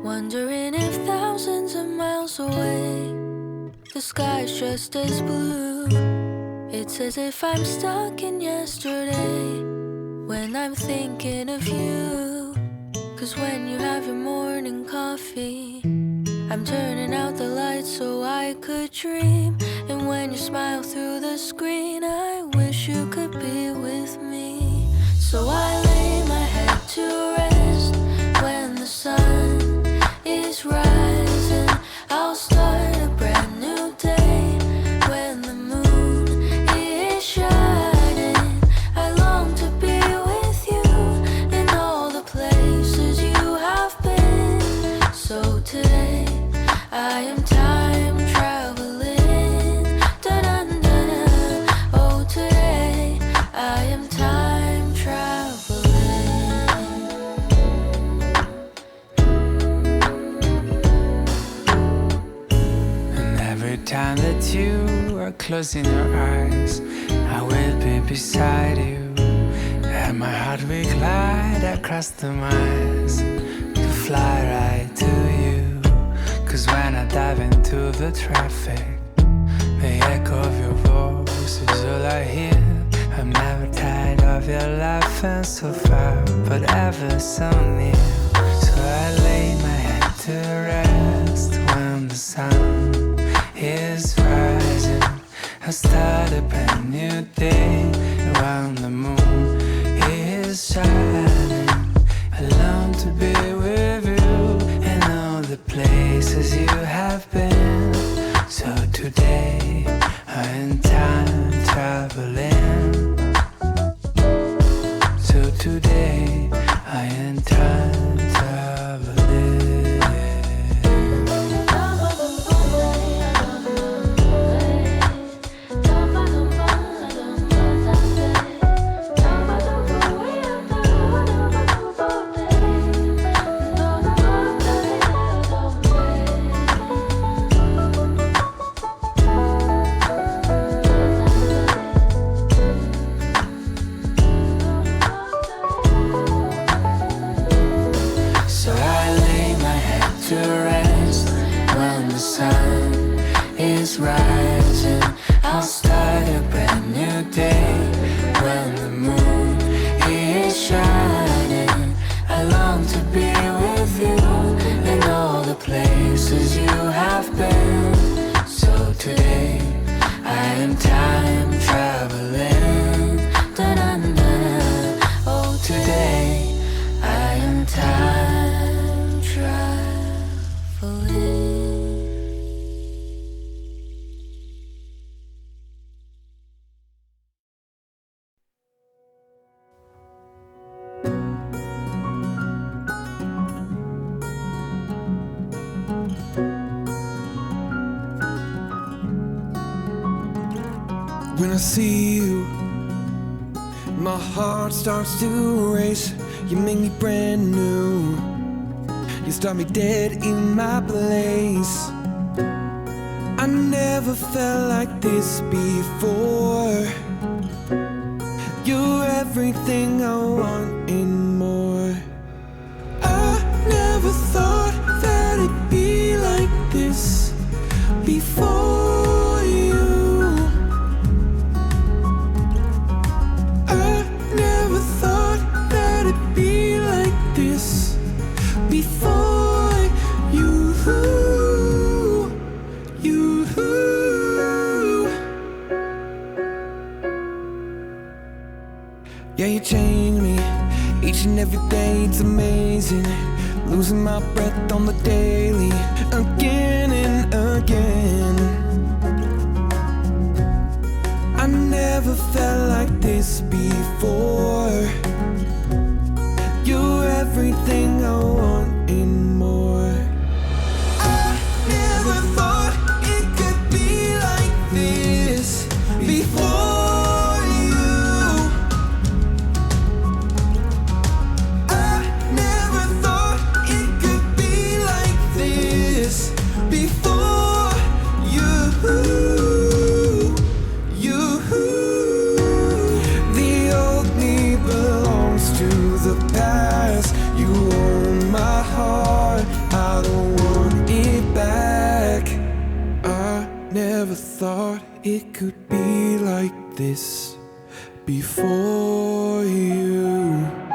Wondering if thousands of miles away the sky's just as blue. It's as if I'm stuck in yesterday when I'm thinking of you. 'Cause when you have your morning coffee, I'm turning out the lights so I could dream. And when you smile through the screen, I wish you could be with me. So I lay my head to rest when the sun is rising. I'll start a brand new day when the moon is shining. I long to be with you in all the places you have been. So today I am time traveling. Da-da-da-da. Oh, today I am time traveling. And every time that you are closing your eyes, I will be beside you. And my heart will glide across the miles to fly right to you. 'Cause when I dive into the traffic, the echo of your voice is all I hear. I'm never tired of your laughing so far, but ever so near. So I lay my head to rest when the sun is rising. I start a brand new day when the moon is shining. I long to be with you in all the places you have been. So today I'm time traveling. So today I am time traveling. So I lay my head to rest when the sun is rising. I'll start a brand new day when the moon is shining. I long to be with you in all the places you have been. So today I am time traveling. Da-da-da-da. Oh, today I am time traveling. When I see you, my heart starts to race. You make me brand new. You start me dead in my place. I never felt like this before. You're everything I want and more. I never thought that it'd be like this before you. I never thought that it'd be like this before you. Yeah, you change me each and every day, it's amazing. Losing my breath on the daily, again and again. I never felt like this before. You're everything I want and more. I never thought it could be like this before. The old me belongs to the past. You own my thought it could be like this before you.